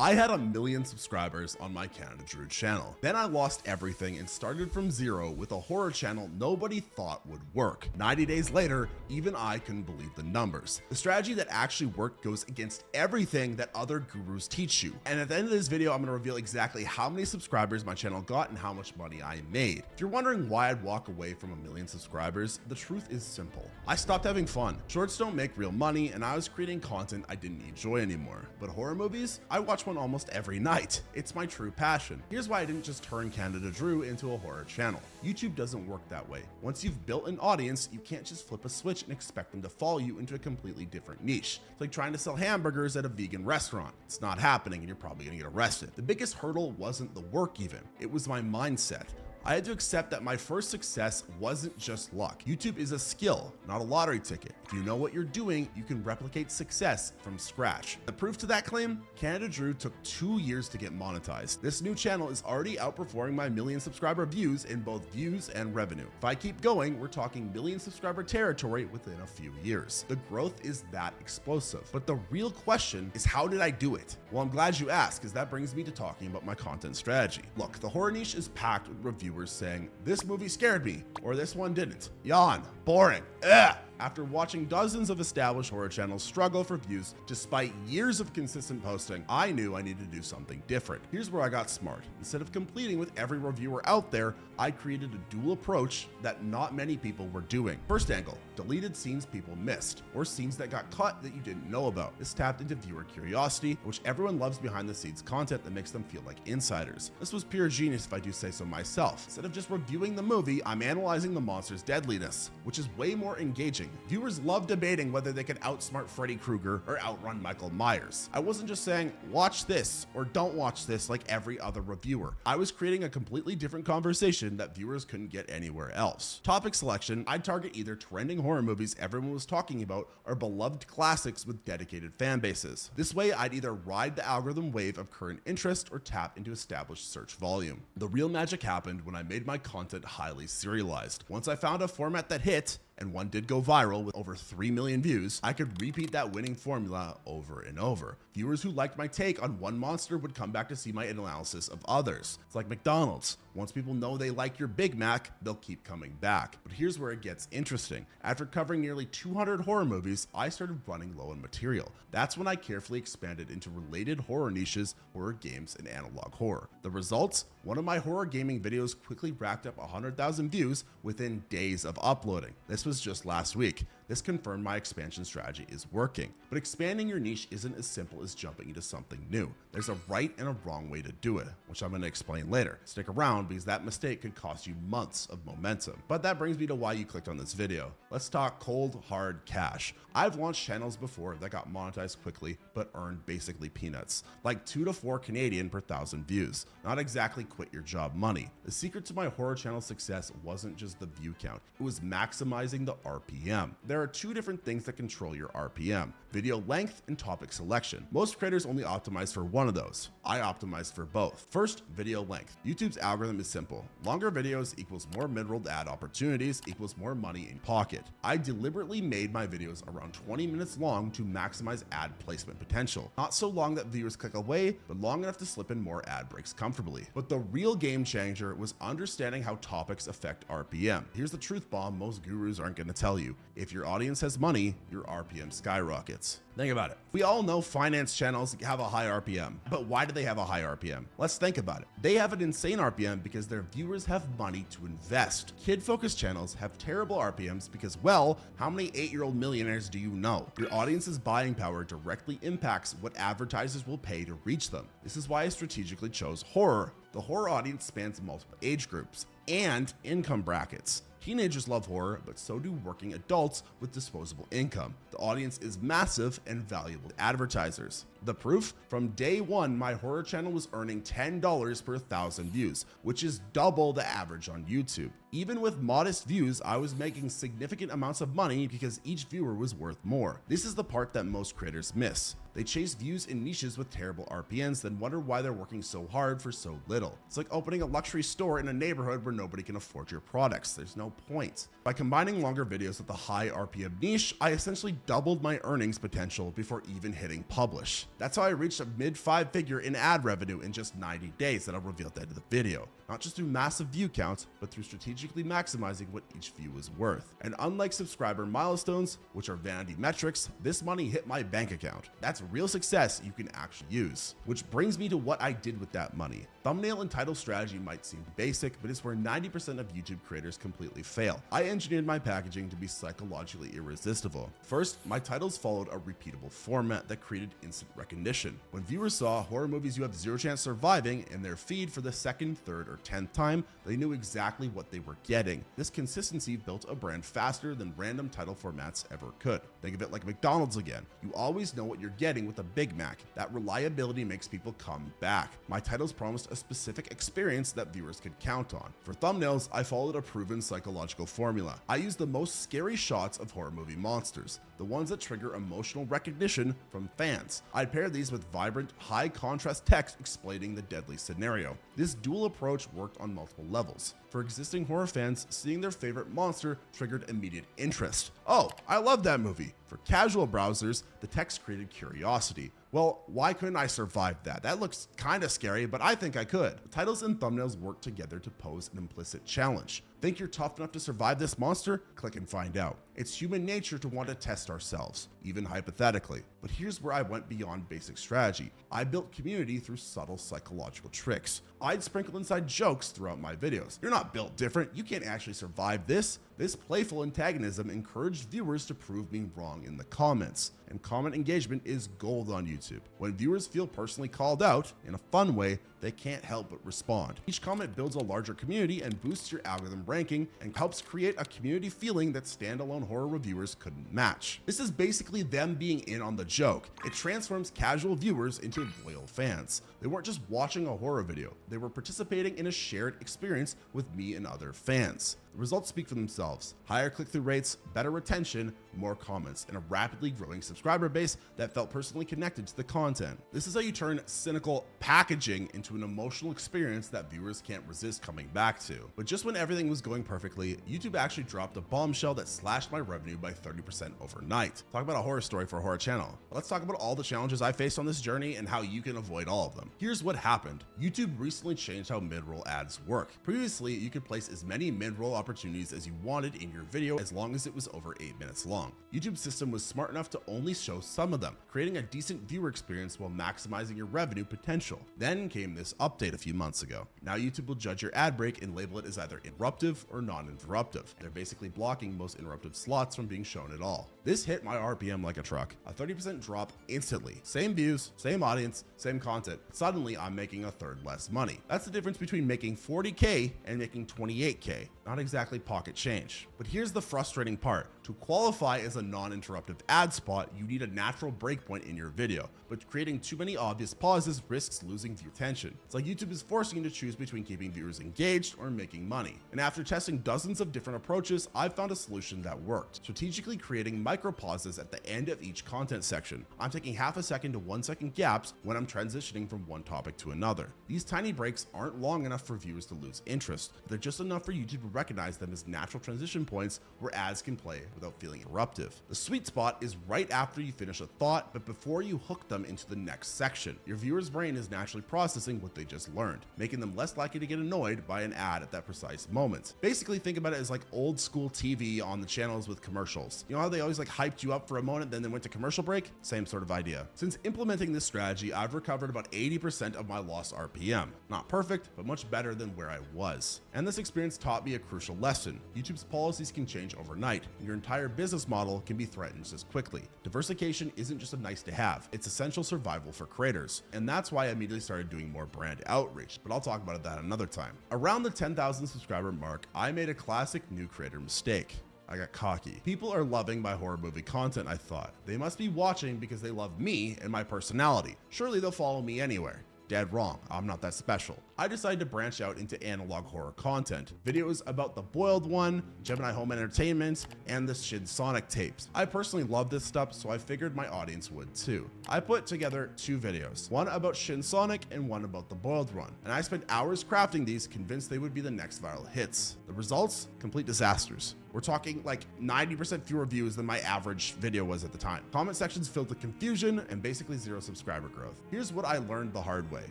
I had 1 million subscribers on my Canada Drew channel. Then I lost everything and started from zero with a horror channel nobody thought would work. 90 days later, even I couldn't believe the numbers. The strategy that actually worked goes against everything that other gurus teach you. And at the end of this video, I'm going to reveal exactly how many subscribers my channel got and how much money I made. If you're wondering why I'd walk away from 1 million subscribers, the truth is simple. I stopped having fun. Shorts don't make real money, and I was creating content I didn't enjoy anymore. But horror movies? I watch one almost every night. It's my true passion. Here's why I didn't just turn Canada Drew into a horror channel. YouTube doesn't work that way. Once you've built an audience, you can't just flip a switch and expect them to follow you into a completely different niche. It's like trying to sell hamburgers at a vegan restaurant. It's not happening and you're probably gonna get arrested. The biggest hurdle wasn't the work even, it was my mindset. I had to accept that my first success wasn't just luck. YouTube is a skill, not a lottery ticket. If you know what you're doing, you can replicate success from scratch. The proof to that claim? Canada Drew took 2 years to get monetized. This new channel is already outperforming my 1 million subscriber views in both views and revenue. If I keep going, we're talking 1 million subscriber territory within a few years. The growth is that explosive. But the real question is, how did I do it? Well, I'm glad you asked, because that brings me to talking about my content strategy. Look, the horror niche is packed with reviewers saying, this movie scared me, or this one didn't. Yawn, boring, ugh. After watching dozens of established horror channels struggle for views despite years of consistent posting, I knew I needed to do something different. Here's where I got smart. Instead of competing with every reviewer out there, I created a dual approach that not many people were doing. First angle, deleted scenes people missed, or scenes that got cut that you didn't know about. This tapped into viewer curiosity, which everyone loves behind the scenes content that makes them feel like insiders. This was pure genius if I do say so myself. Instead of just reviewing the movie, I'm analyzing the monster's deadliness, which is way more engaging. Viewers love debating whether they can outsmart Freddy Krueger or outrun Michael Myers. I wasn't just saying, watch this or don't watch this like every other reviewer. I was creating a completely different conversation that viewers couldn't get anywhere else. Topic selection, I'd target either trending horror movies everyone was talking about or beloved classics with dedicated fan bases. This way, I'd either ride the algorithm wave of current interest or tap into established search volume. The real magic happened when I made my content highly serialized. Once I found a format that hit, and one did go viral with over 3 million views, I could repeat that winning formula over and over. Viewers who liked my take on one monster would come back to see my analysis of others. It's like McDonald's. Once people know they like your Big Mac, they'll keep coming back. But here's where it gets interesting. After covering nearly 200 horror movies, I started running low on material. That's when I carefully expanded into related horror niches, horror games, and analog horror. The results? One of my horror gaming videos quickly racked up 100,000 views within days of uploading. This was just last week. This confirmed my expansion strategy is working. But expanding your niche isn't as simple as jumping into something new. There's a right and a wrong way to do it, which I'm going to explain later. Stick around because that mistake could cost you months of momentum. But that brings me to why you clicked on this video. Let's talk cold, hard cash. I've launched channels before that got monetized quickly, but earned basically peanuts, like 2 to 4 Canadian per 1,000 views. Not exactly quit your job money. The secret to my horror channel success wasn't just the view count, it was maximizing the RPM. There are 2 different things that control your RPM: video length and topic selection. Most creators only optimize for one of those. I optimized for both. First, video length. YouTube's algorithm is simple. Longer videos equals more mid-rolled ad opportunities equals more money in pocket. I deliberately made my videos around 20 minutes long to maximize ad placement potential. Not so long that viewers click away, but long enough to slip in more ad breaks comfortably. But the real game changer was understanding how topics affect RPM. Here's the truth bomb most gurus aren't going to tell you. If your audience has money, your RPM skyrockets. Think about it. We all know finance channels have a high RPM, but why do they have a high RPM? Let's think about it. They have an insane RPM because their viewers have money to invest. Kid-focused channels have terrible RPMs because, well, how many 8-year-old millionaires do you know? Your audience's buying power directly impacts what advertisers will pay to reach them. This is why I strategically chose horror. The horror audience spans multiple age groups and income brackets. Teenagers love horror, but so do working adults with disposable income. The audience is massive and valuable to advertisers. The proof? From day one, my horror channel was earning $10 per 1,000 views, which is double the average on YouTube. Even with modest views, I was making significant amounts of money because each viewer was worth more. This is the part that most creators miss. They chase views in niches with terrible RPMs, then wonder why they're working so hard for so little. It's like opening a luxury store in a neighborhood where nobody can afford your products. There's no point. By combining longer videos with a high RPM niche, I essentially doubled my earnings potential before even hitting publish. That's how I reached a mid-5 figure in ad revenue in just 90 days that I'll reveal at the end of the video. Not just through massive view counts, but through strategically maximizing what each view is worth. And unlike subscriber milestones, which are vanity metrics, this money hit my bank account. That's real success you can actually use. Which brings me to what I did with that money. Thumbnail and title strategy might seem basic, but it's where 90% of YouTube creators completely fail. I engineered my packaging to be psychologically irresistible. First, my titles followed a repeatable format that created instant recognition. When viewers saw horror movies you have zero chance surviving in their feed for the second, third, or 10th time, they knew exactly what they were getting. This consistency built a brand faster than random title formats ever could. Think of it like McDonald's again. You always know what you're getting with a Big Mac. That reliability makes people come back. My titles promised a specific experience that viewers could count on. For thumbnails, I followed a proven psychological formula. I used the most scary shots of horror movie monsters, the ones that trigger emotional recognition from fans. I'd pair these with vibrant, high contrast text explaining the deadly scenario. This dual approach worked on multiple levels. For existing horror fans, seeing their favorite monster triggered immediate interest. Oh, I love that movie. For casual browsers, the text created curiosity. Well, why couldn't I survive that? That looks kinda scary, but I think I could. The titles and thumbnails work together to pose an implicit challenge. Think you're tough enough to survive this monster? Click and find out. It's human nature to want to test ourselves, even hypothetically. But here's where I went beyond basic strategy. I built community through subtle psychological tricks. I'd sprinkle inside jokes throughout my videos. You're not built different. You can't actually survive this. This playful antagonism encouraged viewers to prove me wrong in the comments. And comment engagement is gold on YouTube. When viewers feel personally called out in a fun way, they can't help but respond. Each comment builds a larger community and boosts your algorithm ranking and helps create a community feeling that standalone horror reviewers couldn't match. This is basically them being in on the joke. It transforms casual viewers into loyal fans. They weren't just watching a horror video, they were participating in a shared experience with me and other fans. The results speak for themselves. Higher click-through rates, better retention, more comments, and a rapidly growing subscriber base that felt personally connected to the content. This is how you turn cynical packaging into an emotional experience that viewers can't resist coming back to. But just when everything was going perfectly, YouTube actually dropped a bombshell that slashed my revenue by 30% overnight. Talk about a horror story for a horror channel. But let's talk about all the challenges I faced on this journey and how you can avoid all of them. Here's what happened. YouTube recently changed how mid-roll ads work. Previously, you could place as many mid-roll opportunities as you wanted in your video as long as it was over 8 minutes long. YouTube's system was smart enough to only show some of them, creating a decent viewer experience while maximizing your revenue potential. Then came this update a few months ago. Now YouTube will judge your ad break and label it as either interruptive or non-interruptive. They're basically blocking most interruptive slots from being shown at all. This hit my RPM like a truck. A 30% drop instantly. Same views, same audience, same content. Suddenly I'm making a third less money. That's the difference between making 40K and making 28K. Not exactly pocket change. But here's the frustrating part. To qualify as a non-interruptive ad spot, you need a natural breakpoint in your video, but creating too many obvious pauses risks losing view attention. It's like YouTube is forcing you to choose between keeping viewers engaged or making money. And after testing dozens of different approaches, I found a solution that worked. Strategically creating micro pauses at the end of each content section. I'm taking half a second to 1 second gaps when I'm transitioning from one topic to another. These tiny breaks aren't long enough for viewers to lose interest, but they're just enough for YouTube to recognize them as natural transition points where ads can play without feeling interruptive. The sweet spot is right after you finish a thought, but before you hook them into the next section. Your viewer's brain is naturally processing what they just learned, making them less likely to get annoyed by an ad at that precise moment. Basically, think about it as like old school TV on the channels with commercials. You know how they always like hyped you up for a moment, then they went to commercial break? Same sort of idea. Since implementing this strategy, I've recovered about 80% of my lost RPM. Not perfect, but much better than where I was. And this experience taught me a crucial lesson. YouTube's policies can change overnight, and your entire business model can be threatened just quickly. Diversification isn't just a nice to have, it's essential survival for creators. And that's why I immediately started doing more brand outreach, but I'll talk about that another time. Around the 10,000 subscriber mark, I made a classic new creator mistake. I got cocky. People are loving my horror movie content, I thought. They must be watching because they love me and my personality. Surely they'll follow me anywhere. Dead wrong. I'm not that special. I decided to branch out into analog horror content. Videos about The Boiled One, Gemini Home Entertainment, and the Shin Sonic tapes. I personally love this stuff, so I figured my audience would too. I put together 2 videos, one about Shin Sonic and one about The Boiled One, and I spent hours crafting these, convinced they would be the next viral hits. The results? Complete disasters. We're talking like 90% fewer views than my average video was at the time. Comment sections filled with confusion and basically 0 subscriber growth. Here's what I learned the hard way.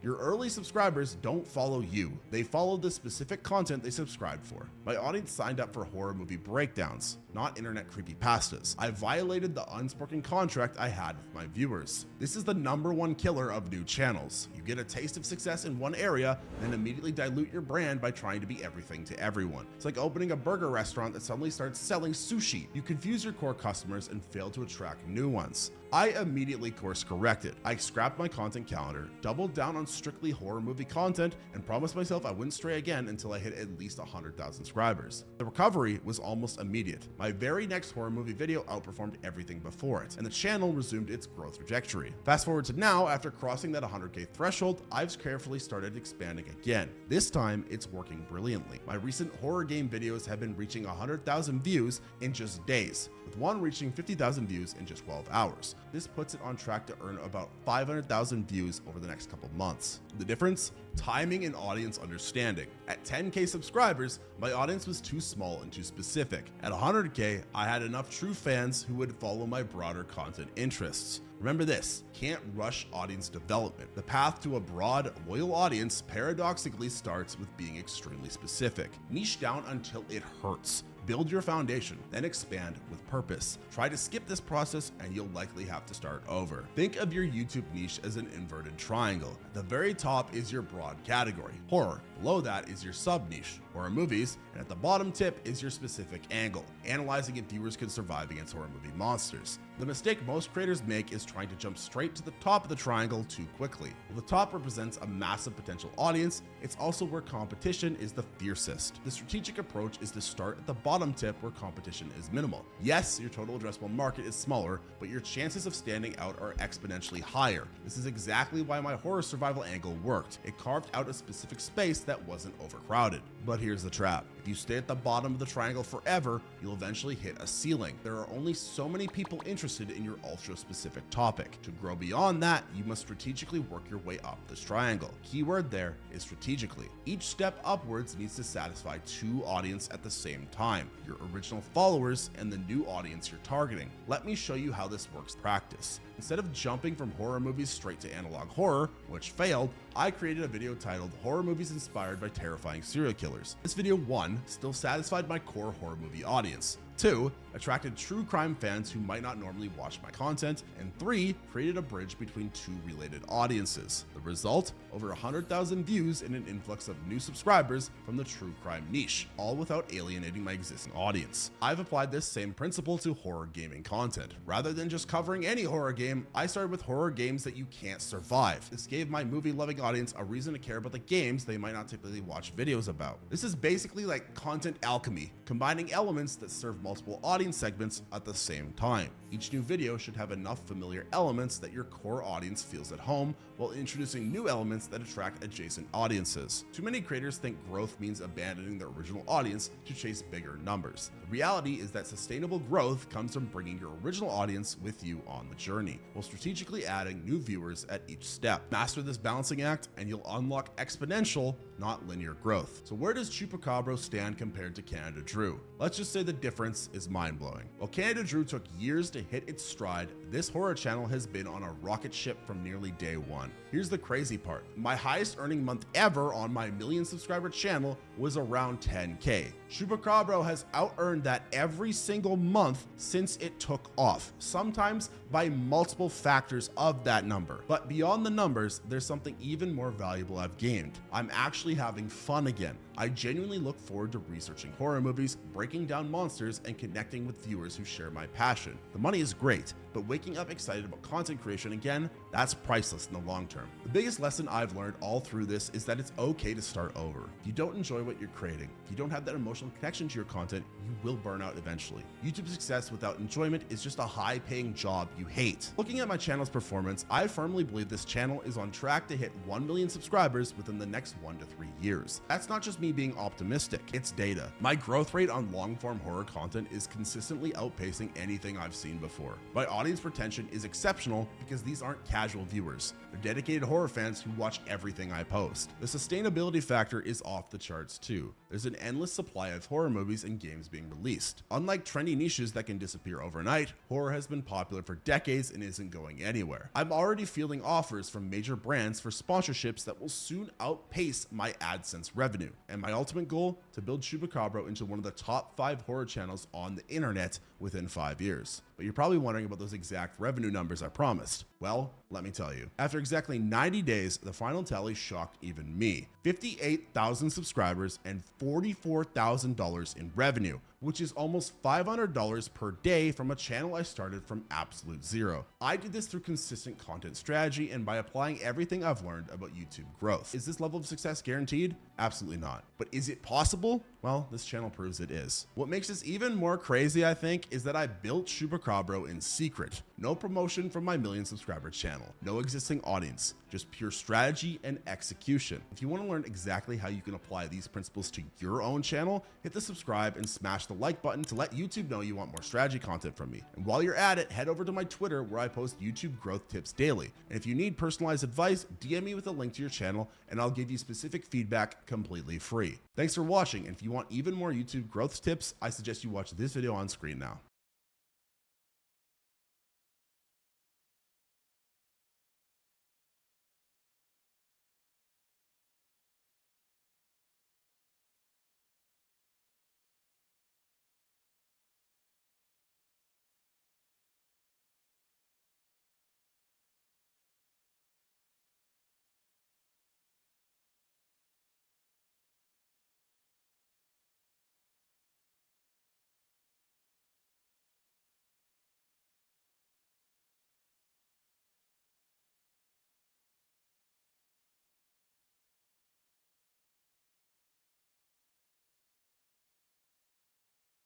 Your early subscribers don't follow you. They follow the specific content they subscribed for. My audience signed up for horror movie breakdowns, not internet creepypastas. I violated the unspoken contract I had with my viewers. This is the #1 killer of new channels. You get a taste of success in one area, then immediately dilute your brand by trying to be everything to everyone. It's like opening a burger restaurant that suddenly starts selling sushi. You confuse your core customers and fail to attract new ones. I immediately course corrected. I scrapped my content calendar, doubled down on strictly horror movie content, and promised myself I wouldn't stray again until I hit at least 100,000 subscribers. The recovery was almost immediate. My very next horror movie video outperformed everything before it, and the channel resumed its growth trajectory. Fast forward to now, after crossing that 100K threshold, I've carefully started expanding again. This time, it's working brilliantly. My recent horror game videos have been reaching 100,000 views in just days, with one reaching 50,000 views in just 12 hours. This puts it on track to earn about 500,000 views over the next couple months. The difference? Timing and audience understanding. At 10K subscribers, my audience was too small and too specific. At 100K, I had enough true fans who would follow my broader content interests. Remember this, can't rush audience development. The path to a broad, loyal audience paradoxically starts with being extremely specific. Niche down until it hurts. Build your foundation, then expand with purpose. Try to skip this process and you'll likely have to start over. Think of your YouTube niche as an inverted triangle. At the very top is your broad category, horror. Below that is your sub-niche, horror movies, and at the bottom tip is your specific angle, analyzing if viewers could survive against horror movie monsters. The mistake most creators make is trying to jump straight to the top of the triangle too quickly. While the top represents a massive potential audience, it's also where competition is the fiercest. The strategic approach is to start at the bottom tip where competition is minimal. Yes, your total addressable market is smaller, but your chances of standing out are exponentially higher. This is exactly why my horror survival angle worked. It carved out a specific space that wasn't overcrowded. But here's the trap. If you stay at the bottom of the triangle forever, you'll eventually hit a ceiling. There are only so many people interested in your ultra-specific topic. To grow beyond that, you must strategically work your way up this triangle. Keyword there is strategically. Each step upwards needs to satisfy 2 audiences at the same time, your original followers and the new audience you're targeting. Let me show you how this works in practice. Instead of jumping from horror movies straight to analog horror, which failed, I created a video titled Horror Movies Inspired by Terrifying Serial Killers. This video 1 still satisfied my core horror movie audience. 2, attracted true crime fans who might not normally watch my content, and 3, created a bridge between 2 related audiences. The result? Over 100,000 views and an influx of new subscribers from the true crime niche, all without alienating my existing audience. I've applied this same principle to horror gaming content. Rather than just covering any horror game, I started with horror games that you can't survive. This gave my movie-loving audience a reason to care about the games they might not typically watch videos about. This is basically like content alchemy, combining elements that serve multiple audience segments at the same time. Each new video should have enough familiar elements that your core audience feels at home, while introducing new elements that attract adjacent audiences. Too many creators think growth means abandoning their original audience to chase bigger numbers. The reality is that sustainable growth comes from bringing your original audience with you on the journey, while strategically adding new viewers at each step. Master this balancing act and you'll unlock exponential, not linear growth. So where does Chupacabra stand compared to Canada Drew? Let's just say the difference is mind-blowing. While Canada Drew took years to hit its stride, this horror channel has been on a rocket ship from nearly day one. Here's the crazy part. My highest earning month ever on my 1 million subscriber channel was around 10K. Chupacabra has out-earned that every single month since it took off, sometimes by multiple factors of that number. But beyond the numbers, there's something even more valuable I've gained. I'm actually having fun again. I genuinely look forward to researching horror movies, breaking down monsters, and connecting with viewers who share my passion. The money is great, but waking up excited about content creation again, that's priceless in the long term. The biggest lesson I've learned all through this is that it's okay to start over. If you don't enjoy what you're creating, if you don't have that emotional connection to your content, you will burn out eventually. YouTube success without enjoyment is just a high-paying job you hate. Looking at my channel's performance, I firmly believe this channel is on track to hit 1 million subscribers within the next 1 to 3 years. That's not just me being optimistic, it's data. My growth rate on long-form horror content is consistently outpacing anything I've seen before. My audience retention is exceptional because these aren't casual viewers. They're dedicated horror fans who watch everything I post. The sustainability factor is off the charts too. There's an endless supply of horror movies and games being released. Unlike trendy niches that can disappear overnight, horror has been popular for decades and isn't going anywhere. I'm already fielding offers from major brands for sponsorships that will soon outpace my AdSense revenue. And my ultimate goal, to build Chupacabra into one of the top 5 horror channels on the internet within 5 years. But you're probably wondering about those exact revenue numbers I promised. Well, let me tell you. After exactly 90 days, the final tally shocked even me. 58,000 subscribers and $44,000 in revenue, which is almost $500 per day from a channel I started from absolute zero. I did this through consistent content strategy and by applying everything I've learned about YouTube growth. Is this level of success guaranteed? Absolutely not. But is it possible? Well, this channel proves it is. What makes this even more crazy, I think, is that I built Chupacabra in secret. No promotion from my million subscriber channel. No existing audience. Just pure strategy and execution. If you want to learn exactly how you can apply these principles to your own channel, hit the subscribe and smash the like button to let YouTube know you want more strategy content from me. And while you're at it, head over to my Twitter where I post YouTube growth tips daily. And if you need personalized advice, DM me with a link to your channel and I'll give you specific feedback completely free. Thanks for watching, and if you want even more YouTube growth tips, I suggest you watch this video on screen now.